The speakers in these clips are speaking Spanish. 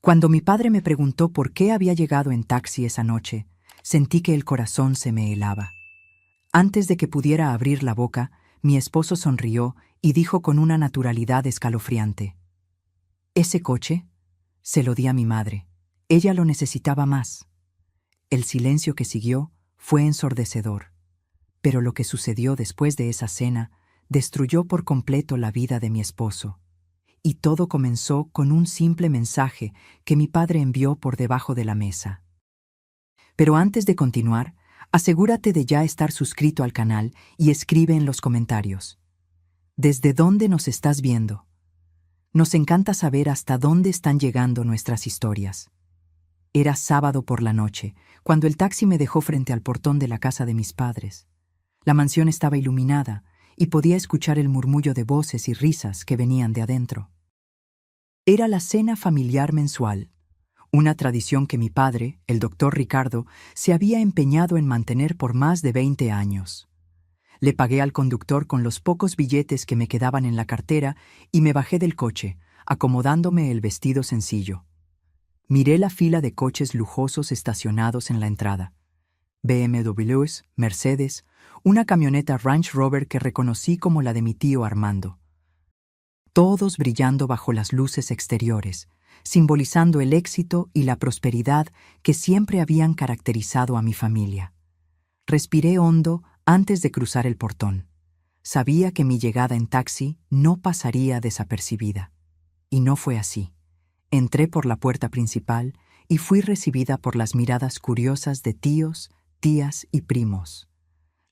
Cuando mi padre me preguntó por qué había llegado en taxi esa noche, sentí que el corazón se me helaba. Antes de que pudiera abrir la boca, mi esposo sonrió y dijo con una naturalidad escalofriante: «¿Ese coche?» Se lo di a mi madre. Ella lo necesitaba más. El silencio que siguió fue ensordecedor. Pero lo que sucedió después de esa cena destruyó por completo la vida de mi esposo. Y todo comenzó con un simple mensaje que mi padre envió por debajo de la mesa. Pero antes de continuar, asegúrate de ya estar suscrito al canal y escribe en los comentarios: ¿desde dónde nos estás viendo? Nos encanta saber hasta dónde están llegando nuestras historias. Era sábado por la noche, cuando el taxi me dejó frente al portón de la casa de mis padres. La mansión estaba iluminada y podía escuchar el murmullo de voces y risas que venían de adentro. Era la cena familiar mensual, una tradición que mi padre, el doctor Ricardo, se había empeñado en mantener por más de 20 años. Le pagué al conductor con los pocos billetes que me quedaban en la cartera y me bajé del coche, acomodándome el vestido sencillo. Miré la fila de coches lujosos estacionados en la entrada. BMWs, Mercedes, una camioneta Range Rover que reconocí como la de mi tío Armando. Todos brillando bajo las luces exteriores, simbolizando el éxito y la prosperidad que siempre habían caracterizado a mi familia. Respiré hondo antes de cruzar el portón. Sabía que mi llegada en taxi no pasaría desapercibida. Y no fue así. Entré por la puerta principal y fui recibida por las miradas curiosas de tíos, tías y primos.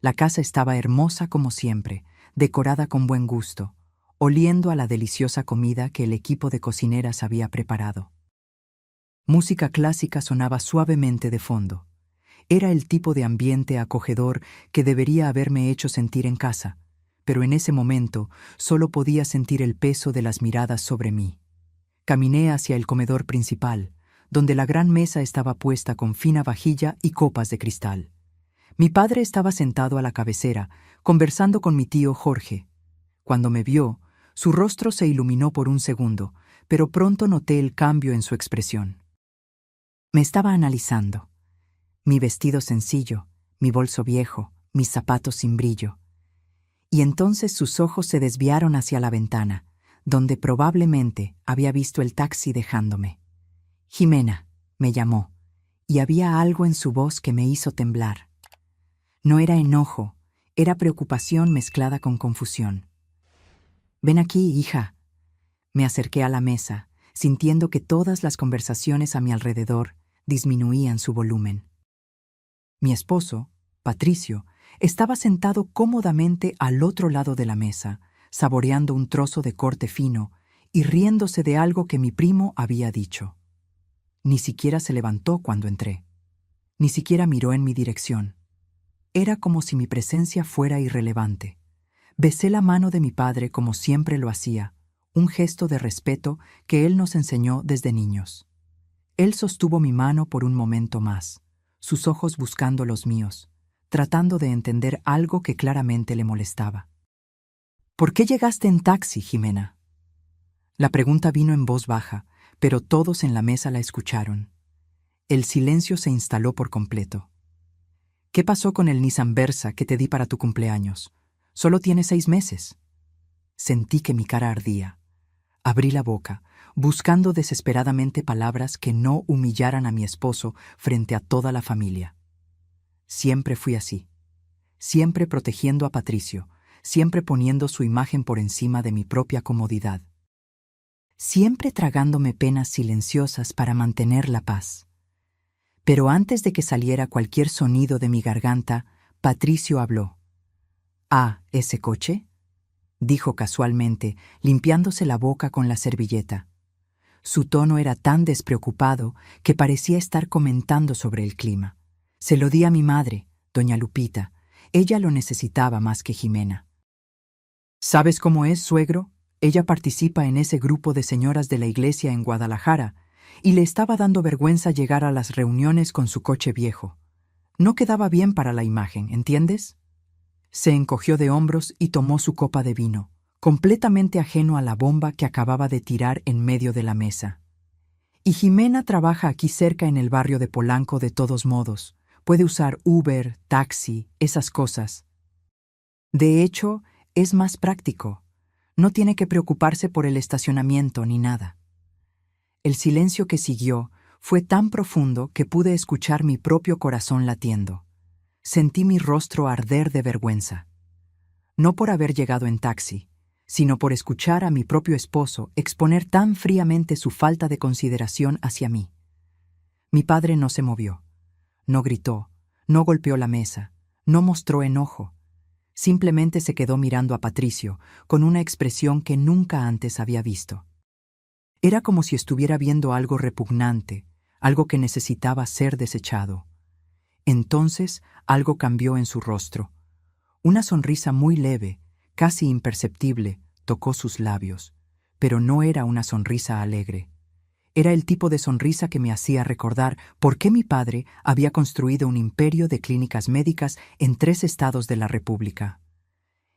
La casa estaba hermosa como siempre, decorada con buen gusto, oliendo a la deliciosa comida que el equipo de cocineras había preparado. Música clásica sonaba suavemente de fondo. Era el tipo de ambiente acogedor que debería haberme hecho sentir en casa, pero en ese momento solo podía sentir el peso de las miradas sobre mí. Caminé hacia el comedor principal, donde la gran mesa estaba puesta con fina vajilla y copas de cristal. Mi padre estaba sentado a la cabecera, conversando con mi tío Jorge. Cuando me vio, su rostro se iluminó por un segundo, pero pronto noté el cambio en su expresión. Me estaba analizando. Mi vestido sencillo, mi bolso viejo, mis zapatos sin brillo. Y entonces sus ojos se desviaron hacia la ventana, donde probablemente había visto el taxi dejándome. «Jimena», me llamó, y había algo en su voz que me hizo temblar. No era enojo, era preocupación mezclada con confusión. «Ven aquí, hija». Me acerqué a la mesa, sintiendo que todas las conversaciones a mi alrededor disminuían su volumen. Mi esposo, Patricio, estaba sentado cómodamente al otro lado de la mesa, saboreando un trozo de corte fino y riéndose de algo que mi primo había dicho. Ni siquiera se levantó cuando entré. Ni siquiera miró en mi dirección. Era como si mi presencia fuera irrelevante. Besé la mano de mi padre como siempre lo hacía, un gesto de respeto que él nos enseñó desde niños. Él sostuvo mi mano por un momento más, sus ojos buscando los míos, tratando de entender algo que claramente le molestaba. «¿Por qué llegaste en taxi, Jimena?». La pregunta vino en voz baja, pero todos en la mesa la escucharon. El silencio se instaló por completo. «¿Qué pasó con el Nissan Versa que te di para tu cumpleaños? Solo tiene 6 meses». Sentí que mi cara ardía. Abrí la boca, buscando desesperadamente palabras que no humillaran a mi esposo frente a toda la familia. Siempre fui así. Siempre protegiendo a Patricio, siempre poniendo su imagen por encima de mi propia comodidad. Siempre tragándome penas silenciosas para mantener la paz. Pero antes de que saliera cualquier sonido de mi garganta, Patricio habló. «¿Ah, ese coche?», dijo casualmente, limpiándose la boca con la servilleta. Su tono era tan despreocupado que parecía estar comentando sobre el clima. «Se lo di a mi madre, doña Lupita. Ella lo necesitaba más que Jimena». «¿Sabes cómo es, suegro? Ella participa en ese grupo de señoras de la iglesia en Guadalajara, y le estaba dando vergüenza llegar a las reuniones con su coche viejo. No quedaba bien para la imagen, ¿entiendes?». Se encogió de hombros y tomó su copa de vino, completamente ajeno a la bomba que acababa de tirar en medio de la mesa. Y Jimena trabaja aquí cerca en el barrio de Polanco de todos modos. Puede usar Uber, taxi, esas cosas. De hecho, es más práctico. No tiene que preocuparse por el estacionamiento ni nada. El silencio que siguió fue tan profundo que pude escuchar mi propio corazón latiendo. Sentí mi rostro arder de vergüenza. No por haber llegado en taxi, sino por escuchar a mi propio esposo exponer tan fríamente su falta de consideración hacia mí. Mi padre no se movió, no gritó, no golpeó la mesa, no mostró enojo. Simplemente se quedó mirando a Patricio con una expresión que nunca antes había visto. Era como si estuviera viendo algo repugnante, algo que necesitaba ser desechado. Entonces algo cambió en su rostro. Una sonrisa muy leve, casi imperceptible, tocó sus labios, pero no era una sonrisa alegre. Era el tipo de sonrisa que me hacía recordar por qué mi padre había construido un imperio de clínicas médicas en 3 estados de la República.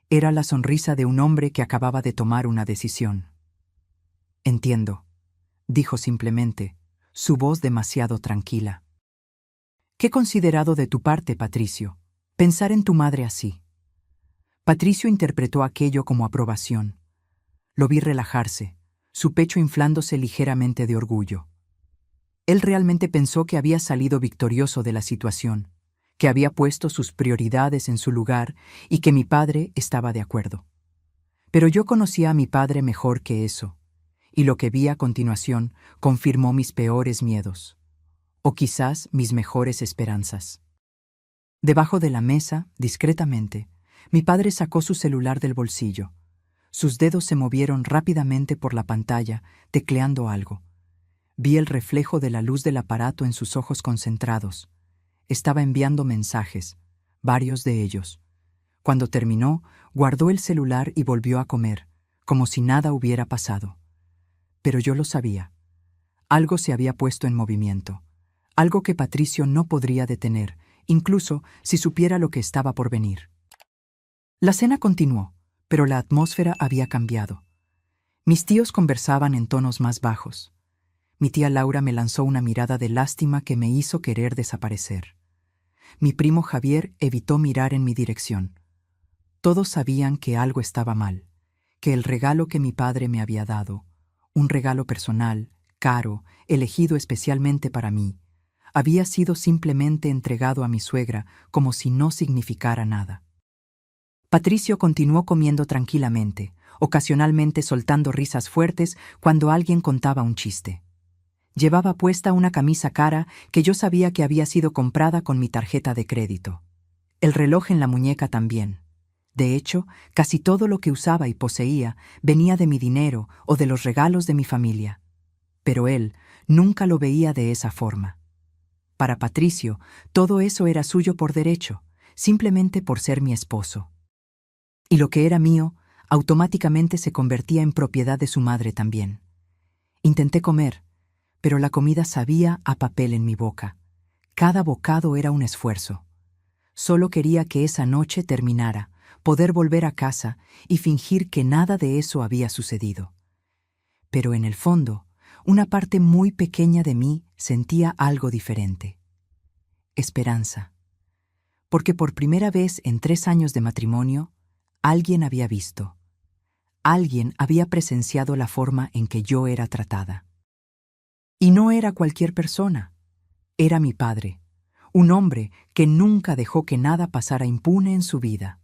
Era la sonrisa de un hombre que acababa de tomar una decisión. «Entiendo», dijo simplemente, su voz demasiado tranquila. «Qué considerado de tu parte, Patricio, pensar en tu madre así». Patricio interpretó aquello como aprobación. Lo vi relajarse, su pecho inflándose ligeramente de orgullo. Él realmente pensó que había salido victorioso de la situación, que había puesto sus prioridades en su lugar y que mi padre estaba de acuerdo. Pero yo conocía a mi padre mejor que eso, y lo que vi a continuación confirmó mis peores miedos, o quizás mis mejores esperanzas. Debajo de la mesa, discretamente, mi padre sacó su celular del bolsillo. Sus dedos se movieron rápidamente por la pantalla, tecleando algo. Vi el reflejo de la luz del aparato en sus ojos concentrados. Estaba enviando mensajes, varios de ellos. Cuando terminó, guardó el celular y volvió a comer, como si nada hubiera pasado. Pero yo lo sabía. Algo se había puesto en movimiento. Algo que Patricio no podría detener, incluso si supiera lo que estaba por venir. La cena continuó, pero la atmósfera había cambiado. Mis tíos conversaban en tonos más bajos. Mi tía Laura me lanzó una mirada de lástima que me hizo querer desaparecer. Mi primo Javier evitó mirar en mi dirección. Todos sabían que algo estaba mal, que el regalo que mi padre me había dado, un regalo personal, caro, elegido especialmente para mí, había sido simplemente entregado a mi suegra como si no significara nada. Patricio continuó comiendo tranquilamente, ocasionalmente soltando risas fuertes cuando alguien contaba un chiste. Llevaba puesta una camisa cara que yo sabía que había sido comprada con mi tarjeta de crédito. El reloj en la muñeca también. De hecho, casi todo lo que usaba y poseía venía de mi dinero o de los regalos de mi familia. Pero él nunca lo veía de esa forma. Para Patricio, todo eso era suyo por derecho, simplemente por ser mi esposo. Y lo que era mío, automáticamente se convertía en propiedad de su madre también. Intenté comer, pero la comida sabía a papel en mi boca. Cada bocado era un esfuerzo. Solo quería que esa noche terminara, poder volver a casa y fingir que nada de eso había sucedido. Pero en el fondo, una parte muy pequeña de mí sentía algo diferente. Esperanza. Porque por primera vez en 3 años de matrimonio, alguien había visto. Alguien había presenciado la forma en que yo era tratada. Y no era cualquier persona. Era mi padre, un hombre que nunca dejó que nada pasara impune en su vida.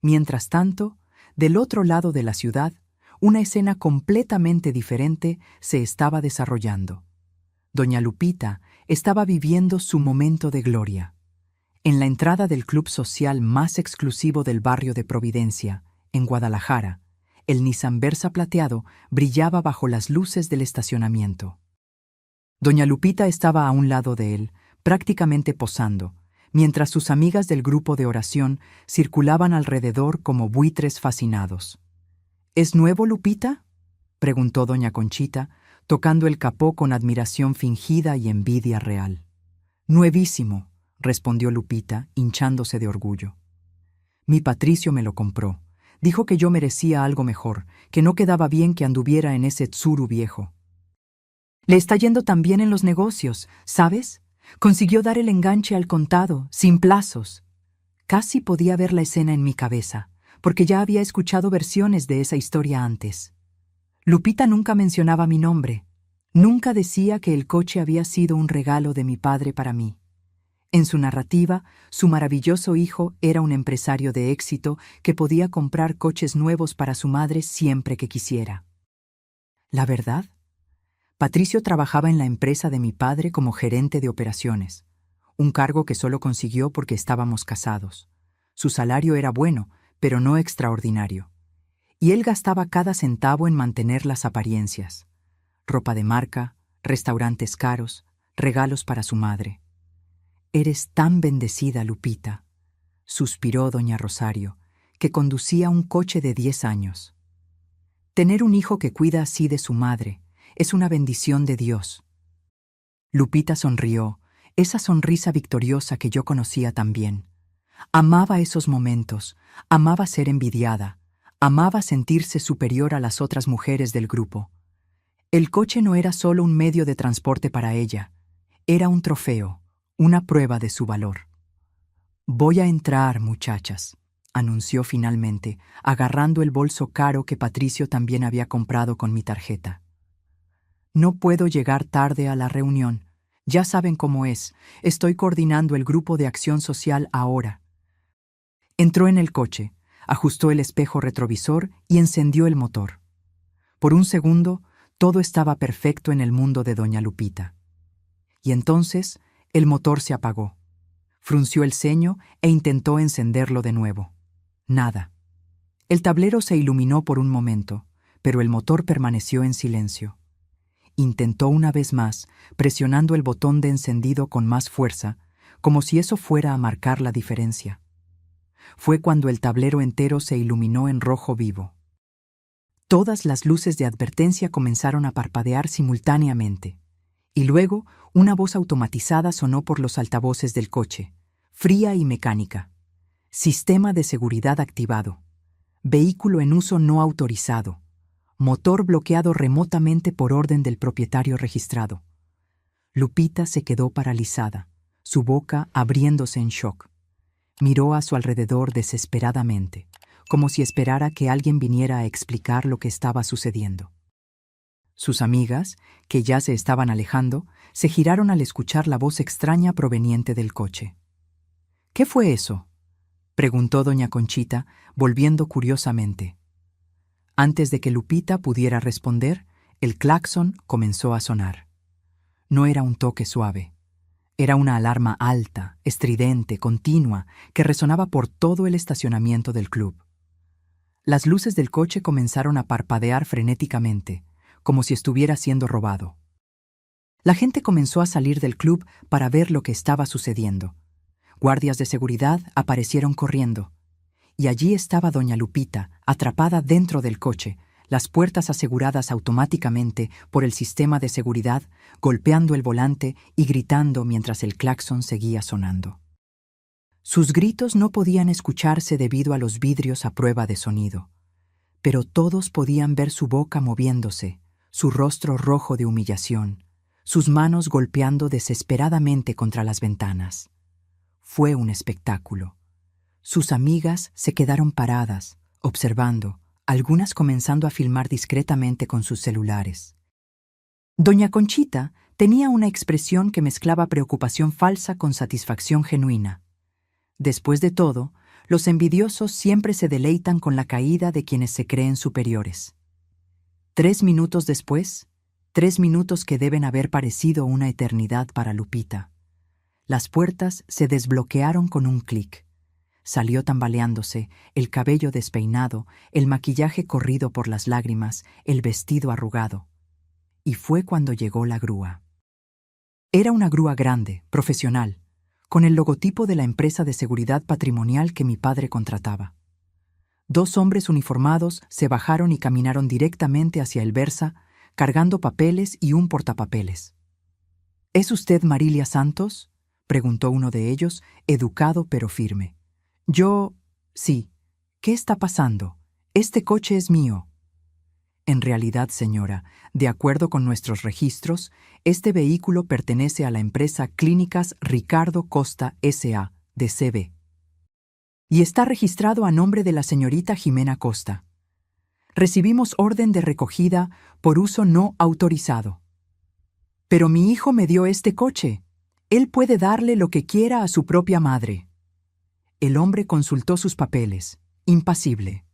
Mientras tanto, del otro lado de la ciudad, una escena completamente diferente se estaba desarrollando. Doña Lupita estaba viviendo su momento de gloria. En la entrada del club social más exclusivo del barrio de Providencia, en Guadalajara, el Nissan Versa plateado brillaba bajo las luces del estacionamiento. Doña Lupita estaba a un lado de él, prácticamente posando, mientras sus amigas del grupo de oración circulaban alrededor como buitres fascinados. ¿Es nuevo, Lupita?, preguntó doña Conchita, tocando el capó con admiración fingida y envidia real. Nuevísimo, respondió Lupita, hinchándose de orgullo. Mi Patricio me lo compró. Dijo que yo merecía algo mejor, que no quedaba bien que anduviera en ese tsuru viejo. Le está yendo tan bien en los negocios, ¿sabes? Consiguió dar el enganche al contado, sin plazos. Casi podía ver la escena en mi cabeza, porque ya había escuchado versiones de esa historia antes. Lupita nunca mencionaba mi nombre. Nunca decía que el coche había sido un regalo de mi padre para mí. En su narrativa, su maravilloso hijo era un empresario de éxito que podía comprar coches nuevos para su madre siempre que quisiera. ¿La verdad? Patricio trabajaba en la empresa de mi padre como gerente de operaciones, un cargo que solo consiguió porque estábamos casados. Su salario era bueno, pero no extraordinario. Y él gastaba cada centavo en mantener las apariencias. Ropa de marca, restaurantes caros, regalos para su madre. «Eres tan bendecida, Lupita», suspiró doña Rosario, que conducía un coche de 10 años. «Tener un hijo que cuida así de su madre es una bendición de Dios». Lupita sonrió, esa sonrisa victoriosa que yo conocía tan bien. Amaba esos momentos, amaba ser envidiada, amaba sentirse superior a las otras mujeres del grupo. El coche no era solo un medio de transporte para ella, era un trofeo, una prueba de su valor. «Voy a entrar, muchachas», anunció finalmente, agarrando el bolso caro que Patricio también había comprado con mi tarjeta. «No puedo llegar tarde a la reunión. Ya saben cómo es. Estoy coordinando el grupo de acción social ahora». Entró en el coche, ajustó el espejo retrovisor y encendió el motor. Por un segundo, todo estaba perfecto en el mundo de doña Lupita. Y entonces, el motor se apagó. Frunció el ceño e intentó encenderlo de nuevo. Nada. El tablero se iluminó por un momento, pero el motor permaneció en silencio. Intentó una vez más, presionando el botón de encendido con más fuerza, como si eso fuera a marcar la diferencia. Fue cuando el tablero entero se iluminó en rojo vivo. Todas las luces de advertencia comenzaron a parpadear simultáneamente, y luego una voz automatizada sonó por los altavoces del coche, fría y mecánica. «Sistema de seguridad activado. Vehículo en uso no autorizado. Motor bloqueado remotamente por orden del propietario registrado». Lupita se quedó paralizada, su boca abriéndose en shock. Miró a su alrededor desesperadamente, como si esperara que alguien viniera a explicar lo que estaba sucediendo. Sus amigas, que ya se estaban alejando, se giraron al escuchar la voz extraña proveniente del coche. «¿Qué fue eso?», preguntó doña Conchita, volviendo curiosamente. Antes de que Lupita pudiera responder, el claxon comenzó a sonar. No era un toque suave. Era una alarma alta, estridente, continua, que resonaba por todo el estacionamiento del club. Las luces del coche comenzaron a parpadear frenéticamente, como si estuviera siendo robado. La gente comenzó a salir del club para ver lo que estaba sucediendo. Guardias de seguridad aparecieron corriendo. Y allí estaba doña Lupita, atrapada dentro del coche, las puertas aseguradas automáticamente por el sistema de seguridad, golpeando el volante y gritando mientras el claxon seguía sonando. Sus gritos no podían escucharse debido a los vidrios a prueba de sonido, pero todos podían ver su boca moviéndose, su rostro rojo de humillación, sus manos golpeando desesperadamente contra las ventanas. Fue un espectáculo. Sus amigas se quedaron paradas, observando, algunas comenzando a filmar discretamente con sus celulares. Doña Conchita tenía una expresión que mezclaba preocupación falsa con satisfacción genuina. Después de todo, los envidiosos siempre se deleitan con la caída de quienes se creen superiores. 3 minutos después, 3 minutos que deben haber parecido una eternidad para Lupita. Las puertas se desbloquearon con un clic. Salió tambaleándose, el cabello despeinado, el maquillaje corrido por las lágrimas, el vestido arrugado. Y fue cuando llegó la grúa. Era una grúa grande, profesional, con el logotipo de la empresa de seguridad patrimonial que mi padre contrataba. 2 hombres uniformados se bajaron y caminaron directamente hacia el Versa, cargando papeles y un portapapeles. «¿Es usted Marilia Santos?», preguntó uno de ellos, educado pero firme. «Yo... sí. ¿Qué está pasando? Este coche es mío». En realidad, señora, de acuerdo con nuestros registros, este vehículo pertenece a la empresa Clínicas Ricardo Costa S.A. de CB. Y está registrado a nombre de la señorita Jimena Costa. Recibimos orden de recogida por uso no autorizado. Pero mi hijo me dio este coche. Él puede darle lo que quiera a su propia madre. El hombre consultó sus papeles, impasible.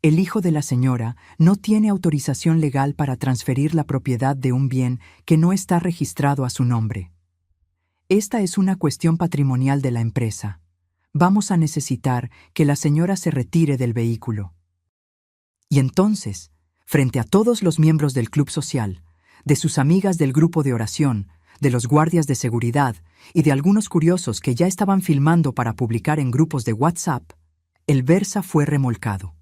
El hijo de la señora no tiene autorización legal para transferir la propiedad de un bien que no está registrado a su nombre. Esta es una cuestión patrimonial de la empresa. Vamos a necesitar que la señora se retire del vehículo. Y entonces, frente a todos los miembros del club social, de sus amigas del grupo de oración, de los guardias de seguridad y de algunos curiosos que ya estaban filmando para publicar en grupos de WhatsApp, el Versa fue remolcado.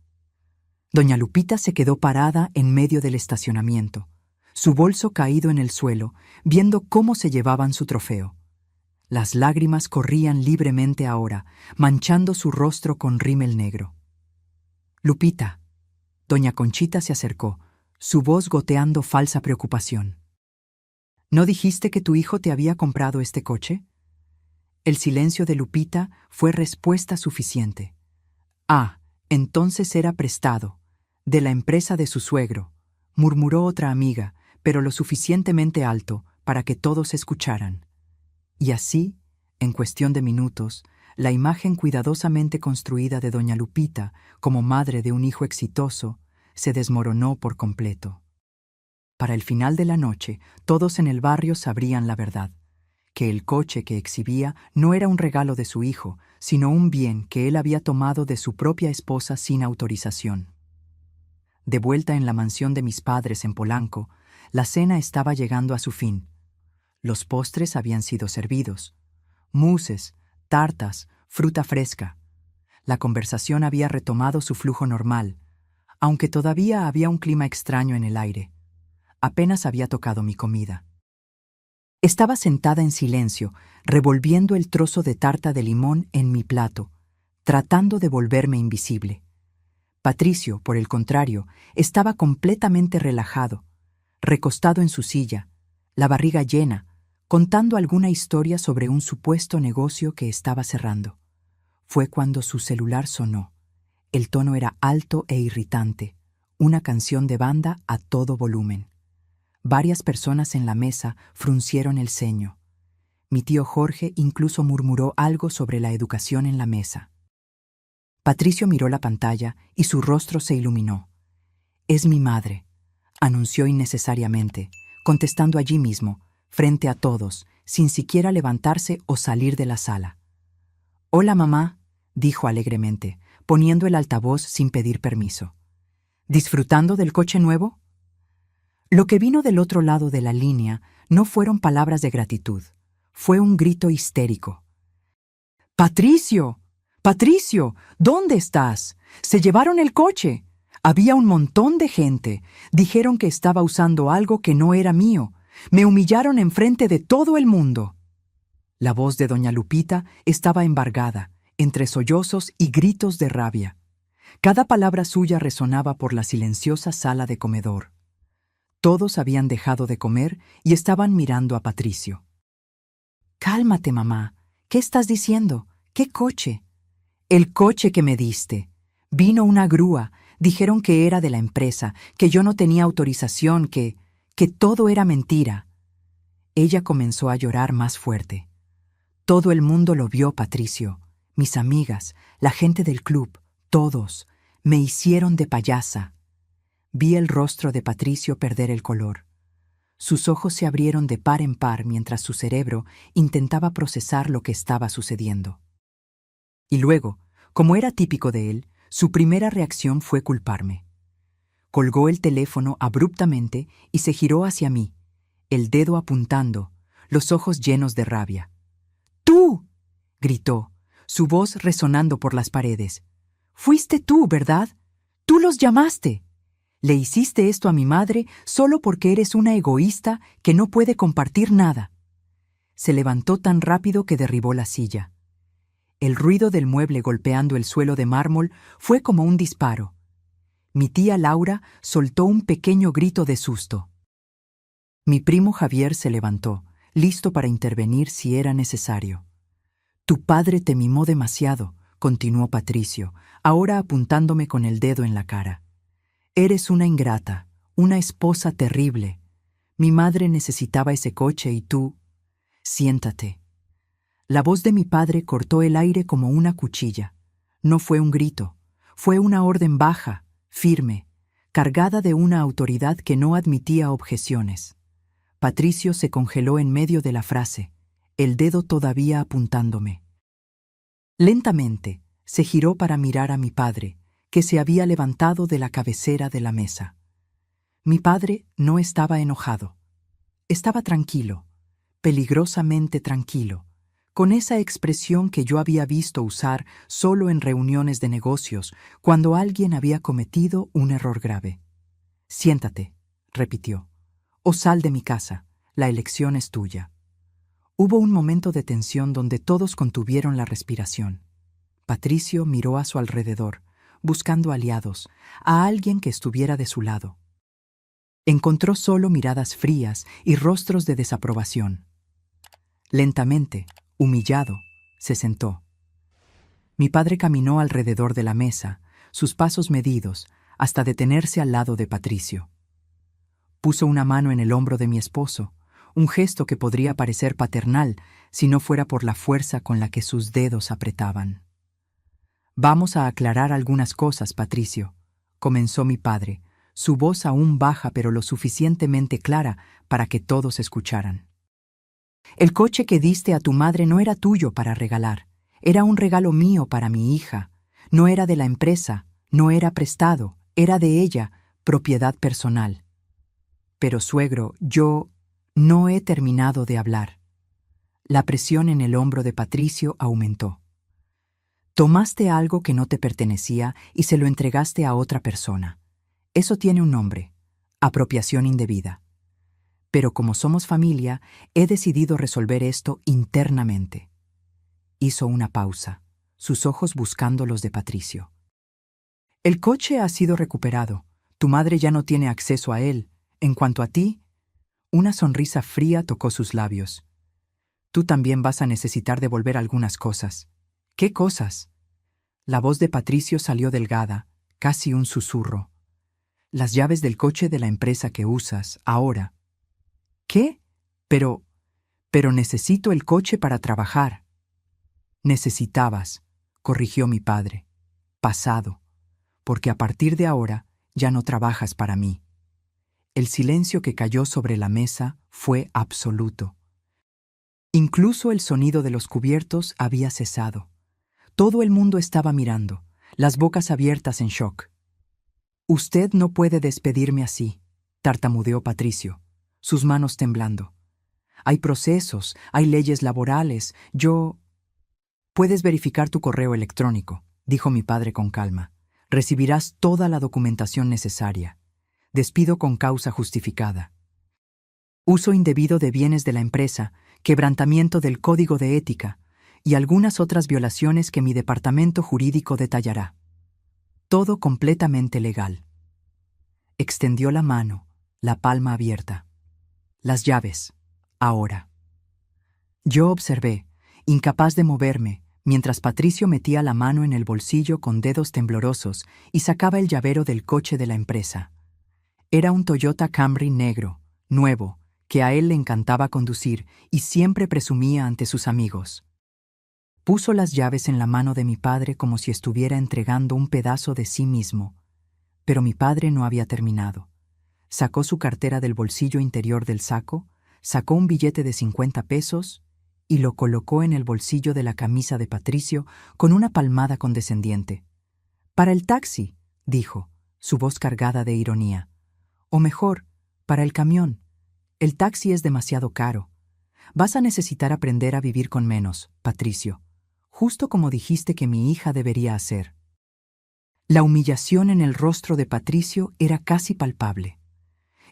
Doña Lupita se quedó parada en medio del estacionamiento, su bolso caído en el suelo, viendo cómo se llevaban su trofeo. Las lágrimas corrían libremente ahora, manchando su rostro con rímel negro. Lupita. Doña Conchita se acercó, su voz goteando falsa preocupación. ¿No dijiste que tu hijo te había comprado este coche? El silencio de Lupita fue respuesta suficiente. Ah, entonces era prestado, de la empresa de su suegro, murmuró otra amiga, pero lo suficientemente alto para que todos escucharan. Y así, en cuestión de minutos, la imagen cuidadosamente construida de doña Lupita como madre de un hijo exitoso se desmoronó por completo. Para el final de la noche, todos en el barrio sabrían la verdad, que el coche que exhibía no era un regalo de su hijo, sino un bien que él había tomado de su propia esposa sin autorización. De vuelta en la mansión de mis padres en Polanco, la cena estaba llegando a su fin. Los postres habían sido servidos. Mousses, tartas, fruta fresca. La conversación había retomado su flujo normal, aunque todavía había un clima extraño en el aire. Apenas había tocado mi comida. Estaba sentada en silencio, revolviendo el trozo de tarta de limón en mi plato, tratando de volverme invisible. Patricio, por el contrario, estaba completamente relajado, recostado en su silla, la barriga llena, contando alguna historia sobre un supuesto negocio que estaba cerrando. Fue cuando su celular sonó. El tono era alto e irritante, una canción de banda a todo volumen. Varias personas en la mesa fruncieron el ceño. Mi tío Jorge incluso murmuró algo sobre la educación en la mesa. Patricio miró la pantalla y su rostro se iluminó. «Es mi madre», anunció innecesariamente, contestando allí mismo, frente a todos, sin siquiera levantarse o salir de la sala. «Hola, mamá», dijo alegremente, poniendo el altavoz sin pedir permiso. «¿Disfrutando del coche nuevo?» Lo que vino del otro lado de la línea no fueron palabras de gratitud, fue un grito histérico. «¡Patricio! ¡Patricio! ¿Dónde estás? ¡Se llevaron el coche! Había un montón de gente. Dijeron que estaba usando algo que no era mío. Me humillaron enfrente de todo el mundo». La voz de doña Lupita estaba embargada, entre sollozos y gritos de rabia. Cada palabra suya resonaba por la silenciosa sala de comedor. Todos habían dejado de comer y estaban mirando a Patricio. «Cálmate, mamá. ¿Qué estás diciendo? ¿Qué coche?» «El coche que me diste. Vino una grúa. Dijeron que era de la empresa, que yo no tenía autorización, que todo era mentira». Ella comenzó a llorar más fuerte. Todo el mundo lo vio, Patricio. Mis amigas, la gente del club, todos. Me hicieron de payasa. Vi el rostro de Patricio perder el color. Sus ojos se abrieron de par en par mientras su cerebro intentaba procesar lo que estaba sucediendo. Y luego, como era típico de él, su primera reacción fue culparme. Colgó el teléfono abruptamente y se giró hacia mí, el dedo apuntando, los ojos llenos de rabia. «¡Tú!», gritó, su voz resonando por las paredes. «Fuiste tú, ¿verdad? Tú los llamaste. Le hiciste esto a mi madre solo porque eres una egoísta que no puede compartir nada». Se levantó tan rápido que derribó la silla. El ruido del mueble golpeando el suelo de mármol fue como un disparo. Mi tía Laura soltó un pequeño grito de susto. Mi primo Javier se levantó, listo para intervenir si era necesario. Tu padre te mimó demasiado, continuó Patricio, ahora apuntándome con el dedo en la cara. Eres una ingrata, una esposa terrible. Mi madre necesitaba ese coche y tú... Siéntate. La voz de mi padre cortó el aire como una cuchilla. No fue un grito, fue una orden baja, firme, cargada de una autoridad que no admitía objeciones. Patricio se congeló en medio de la frase, el dedo todavía apuntándome. Lentamente, se giró para mirar a mi padre, que se había levantado de la cabecera de la mesa. Mi padre no estaba enojado. Estaba tranquilo, peligrosamente tranquilo, con esa expresión que yo había visto usar solo en reuniones de negocios cuando alguien había cometido un error grave. Siéntate, repitió, o sal de mi casa, la elección es tuya. Hubo un momento de tensión donde todos contuvieron la respiración. Patricio miró a su alrededor, buscando aliados, a alguien que estuviera de su lado. Encontró solo miradas frías y rostros de desaprobación. Lentamente, humillado, se sentó. Mi padre caminó alrededor de la mesa, sus pasos medidos, hasta detenerse al lado de Patricio. Puso una mano en el hombro de mi esposo, un gesto que podría parecer paternal si no fuera por la fuerza con la que sus dedos apretaban. Vamos a aclarar algunas cosas, Patricio, comenzó mi padre, su voz aún baja pero lo suficientemente clara para que todos escucharan. El coche que diste a tu madre no era tuyo para regalar, era un regalo mío para mi hija, no era de la empresa, no era prestado, era de ella, propiedad personal. Pero suegro, yo no he terminado de hablar. La presión en el hombro de Patricio aumentó. Tomaste algo que no te pertenecía y se lo entregaste a otra persona. Eso tiene un nombre, apropiación indebida. Pero como somos familia, he decidido resolver esto internamente. Hizo una pausa, sus ojos buscando los de Patricio. El coche ha sido recuperado. Tu madre ya no tiene acceso a él. En cuanto a ti, una sonrisa fría tocó sus labios. Tú también vas a necesitar devolver algunas cosas. ¿Qué cosas? La voz de Patricio salió delgada, casi un susurro. Las llaves del coche de la empresa que usas ahora. ¿Qué? Pero necesito el coche para trabajar. Necesitabas, corrigió mi padre. Pasado, porque a partir de ahora ya no trabajas para mí. El silencio que cayó sobre la mesa fue absoluto. Incluso el sonido de los cubiertos había cesado. Todo el mundo estaba mirando, las bocas abiertas en shock. Usted no puede despedirme así, tartamudeó Patricio, sus manos temblando. Hay procesos, hay leyes laborales, yo... Puedes verificar tu correo electrónico, dijo mi padre con calma. Recibirás toda la documentación necesaria. Despido con causa justificada. Uso indebido de bienes de la empresa, quebrantamiento del código de ética y algunas otras violaciones que mi departamento jurídico detallará. Todo completamente legal. Extendió la mano, la palma abierta. Las llaves, ahora. Yo observé, incapaz de moverme, mientras Patricio metía la mano en el bolsillo con dedos temblorosos y sacaba el llavero del coche de la empresa. Era un Toyota Camry negro, nuevo, que a él le encantaba conducir y siempre presumía ante sus amigos. Puso las llaves en la mano de mi padre como si estuviera entregando un pedazo de sí mismo. Pero mi padre no había terminado. Sacó su cartera del bolsillo interior del saco, sacó un billete de 50 pesos y lo colocó en el bolsillo de la camisa de Patricio con una palmada condescendiente. «Para el taxi», dijo, su voz cargada de ironía. «O mejor, para el camión. El taxi es demasiado caro. Vas a necesitar aprender a vivir con menos, Patricio, justo como dijiste que mi hija debería hacer». La humillación en el rostro de Patricio era casi palpable.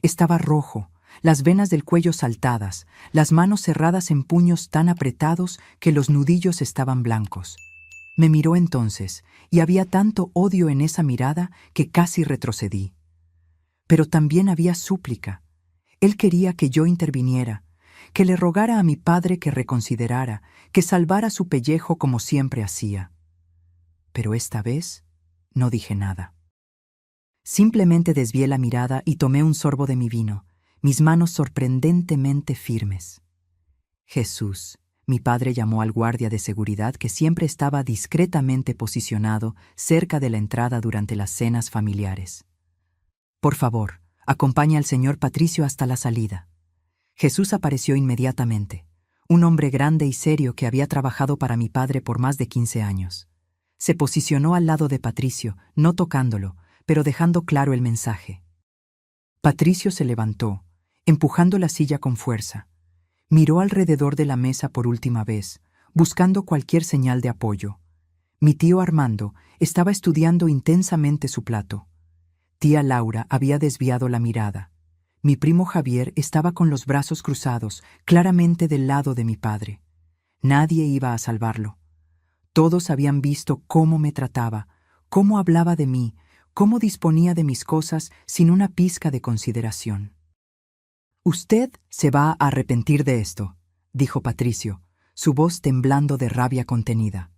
Estaba rojo, las venas del cuello saltadas, las manos cerradas en puños tan apretados que los nudillos estaban blancos. Me miró entonces y había tanto odio en esa mirada que casi retrocedí. Pero también había súplica. Él quería que yo interviniera, que le rogara a mi padre que reconsiderara, que salvara su pellejo como siempre hacía. Pero esta vez no dije nada. Simplemente desvié la mirada y tomé un sorbo de mi vino, mis manos sorprendentemente firmes. Jesús, mi padre llamó al guardia de seguridad que siempre estaba discretamente posicionado cerca de la entrada durante las cenas familiares. Por favor, acompaña al señor Patricio hasta la salida. Jesús apareció inmediatamente, un hombre grande y serio que había trabajado para mi padre por más de 15 años. Se posicionó al lado de Patricio, no tocándolo, pero dejando claro el mensaje. Patricio se levantó, empujando la silla con fuerza. Miró alrededor de la mesa por última vez, buscando cualquier señal de apoyo. Mi tío Armando estaba estudiando intensamente su plato. Tía Laura había desviado la mirada. Mi primo Javier estaba con los brazos cruzados, claramente del lado de mi padre. Nadie iba a salvarlo. Todos habían visto cómo me trataba, cómo hablaba de mí, cómo disponía de mis cosas sin una pizca de consideración. «Usted se va a arrepentir de esto», dijo Patricio, su voz temblando de rabia contenida.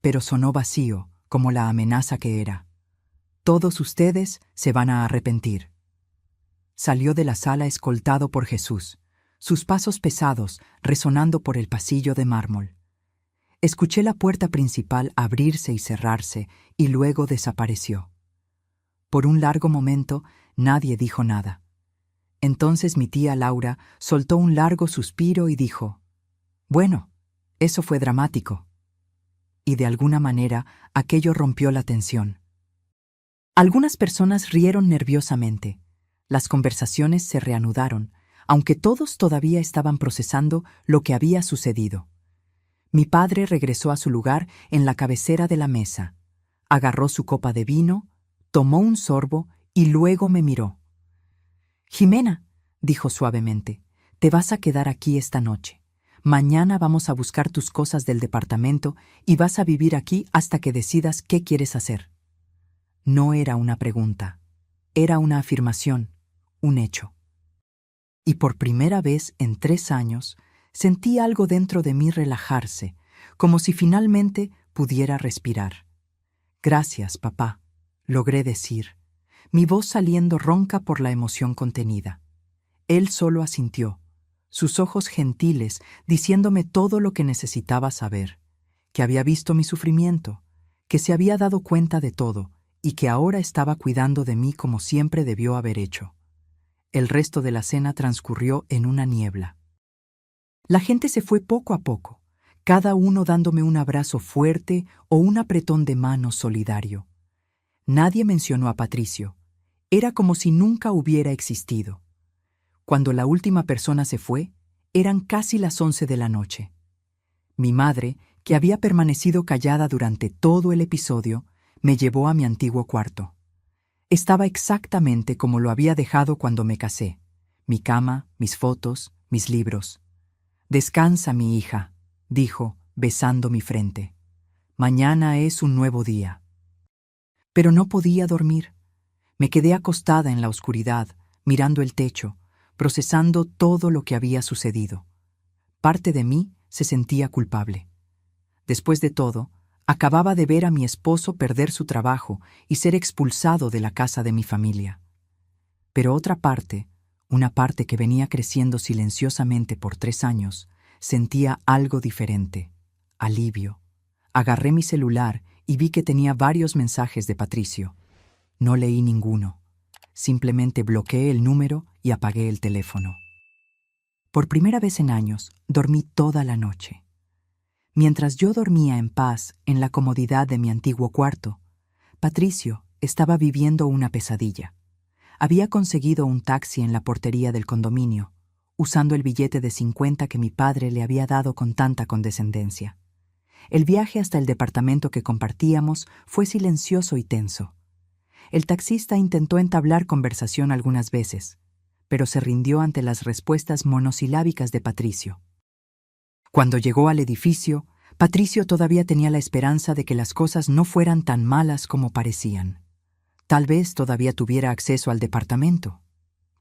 Pero sonó vacío, como la amenaza que era. «Todos ustedes se van a arrepentir». Salió de la sala escoltado por Jesús, sus pasos pesados resonando por el pasillo de mármol. Escuché la puerta principal abrirse y cerrarse y luego desapareció. Por un largo momento nadie dijo nada. Entonces mi tía Laura soltó un largo suspiro y dijo: «Bueno, eso fue dramático». Y de alguna manera aquello rompió la tensión. Algunas personas rieron nerviosamente. Las conversaciones se reanudaron, aunque todos todavía estaban procesando lo que había sucedido. Mi padre regresó a su lugar en la cabecera de la mesa, agarró su copa de vino, tomó un sorbo y luego me miró. «Jimena», dijo suavemente, «te vas a quedar aquí esta noche. Mañana vamos a buscar tus cosas del departamento y vas a vivir aquí hasta que decidas qué quieres hacer». No era una pregunta, era una afirmación, un hecho. Y por primera vez en 3 años, sentí algo dentro de mí relajarse, como si finalmente pudiera respirar. «Gracias, papá», logré decir, mi voz saliendo ronca por la emoción contenida. Él solo asintió, sus ojos gentiles diciéndome todo lo que necesitaba saber, que había visto mi sufrimiento, que se había dado cuenta de todo y que ahora estaba cuidando de mí como siempre debió haber hecho. El resto de la cena transcurrió en una niebla. La gente se fue poco a poco, cada uno dándome un abrazo fuerte o un apretón de manos solidario. Nadie mencionó a Patricio. Era como si nunca hubiera existido. Cuando la última persona se fue, eran casi las 11 de la noche. Mi madre, que había permanecido callada durante todo el episodio, me llevó a mi antiguo cuarto. Estaba exactamente como lo había dejado cuando me casé. Mi cama, mis fotos, mis libros. «Descansa, mi hija», dijo, besando mi frente. «Mañana es un nuevo día». Pero no podía dormir. Me quedé acostada en la oscuridad, mirando el techo, procesando todo lo que había sucedido. Parte de mí se sentía culpable. Después de todo, acababa de ver a mi esposo perder su trabajo y ser expulsado de la casa de mi familia. Pero otra parte, una parte que venía creciendo silenciosamente por 3 años, sentía algo diferente, alivio. Agarré mi celular y vi que tenía varios mensajes de Patricio. No leí ninguno. Simplemente bloqueé el número y apagué el teléfono. Por primera vez en años, dormí toda la noche. Mientras yo dormía en paz en la comodidad de mi antiguo cuarto, Patricio estaba viviendo una pesadilla. Había conseguido un taxi en la portería del condominio, usando el billete de 50 que mi padre le había dado con tanta condescendencia. El viaje hasta el departamento que compartíamos fue silencioso y tenso. El taxista intentó entablar conversación algunas veces, pero se rindió ante las respuestas monosilábicas de Patricio. Cuando llegó al edificio, Patricio todavía tenía la esperanza de que las cosas no fueran tan malas como parecían. Tal vez todavía tuviera acceso al departamento.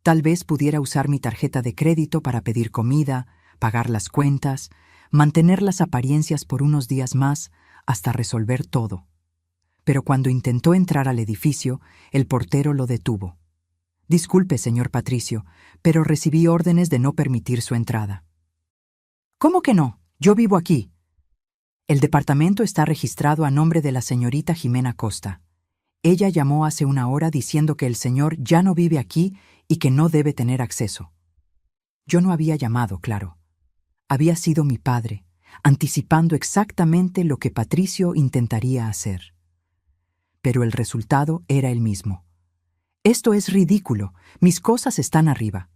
Tal vez pudiera usar mi tarjeta de crédito para pedir comida, pagar las cuentas, mantener las apariencias por unos días más hasta resolver todo. Pero cuando intentó entrar al edificio, el portero lo detuvo. «Disculpe, señor Patricio, pero recibí órdenes de no permitir su entrada». «¿Cómo que no? Yo vivo aquí». «El departamento está registrado a nombre de la señorita Jimena Costa. Ella llamó hace una hora diciendo que el señor ya no vive aquí y que no debe tener acceso». Yo no había llamado, claro. Había sido mi padre, anticipando exactamente lo que Patricio intentaría hacer. Pero el resultado era el mismo. «Esto es ridículo. Mis cosas están arriba.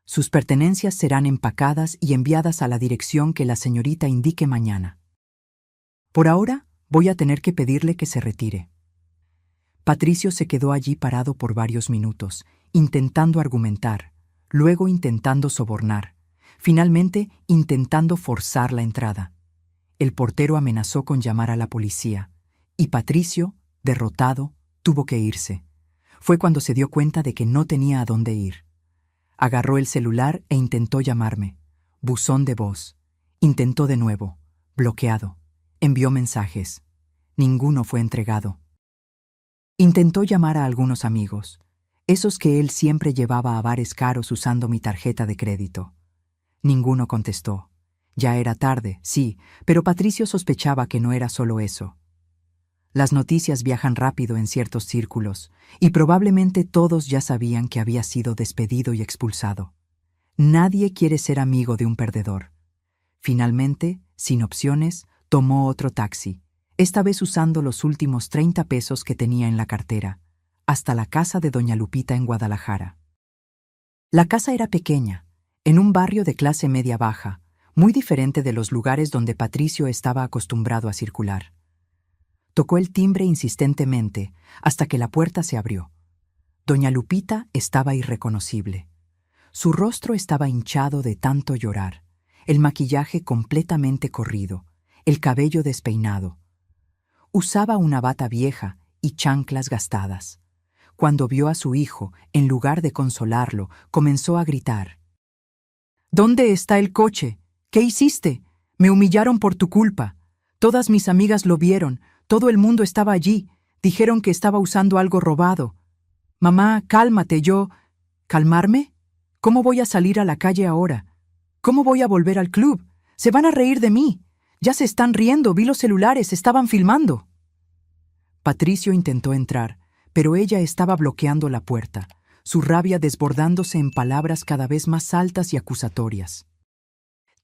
Sus pertenencias serán empacadas y enviadas a la dirección que la señorita indique mañana. Por ahora, voy a tener que pedirle que se retire». Patricio se quedó allí parado por varios minutos, intentando argumentar, luego intentando sobornar, finalmente intentando forzar la entrada. El portero amenazó con llamar a la policía, y Patricio, derrotado, tuvo que irse. Fue cuando se dio cuenta de que no tenía a dónde ir. Agarró el celular e intentó llamarme. Buzón de voz. Intentó de nuevo. Bloqueado. Envió mensajes. Ninguno fue entregado. Intentó llamar a algunos amigos, esos que él siempre llevaba a bares caros usando mi tarjeta de crédito. Ninguno contestó. Ya era tarde, sí, pero Patricio sospechaba que no era solo eso. Las noticias viajan rápido en ciertos círculos, y probablemente todos ya sabían que había sido despedido y expulsado. Nadie quiere ser amigo de un perdedor. Finalmente, sin opciones, tomó otro taxi, esta vez usando los últimos 30 pesos que tenía en la cartera, hasta la casa de doña Lupita en Guadalajara. La casa era pequeña, en un barrio de clase media-baja, muy diferente de los lugares donde Patricio estaba acostumbrado a circular. Tocó el timbre insistentemente hasta que la puerta se abrió. Doña Lupita estaba irreconocible. Su rostro estaba hinchado de tanto llorar, el maquillaje completamente corrido, el cabello despeinado. Usaba una bata vieja y chanclas gastadas. Cuando vio a su hijo, en lugar de consolarlo, comenzó a gritar. «¿Dónde está el coche? ¿Qué hiciste? Me humillaron por tu culpa. Todas mis amigas lo vieron. Todo el mundo estaba allí. Dijeron que estaba usando algo robado. Mamá, cálmate, yo... ¿Calmarme? ¿Cómo voy a salir a la calle ahora? ¿Cómo voy a volver al club? Se van a reír de mí. Ya se están riendo, vi los celulares, estaban filmando». Patricio intentó entrar, pero ella estaba bloqueando la puerta, su rabia desbordándose en palabras cada vez más altas y acusatorias.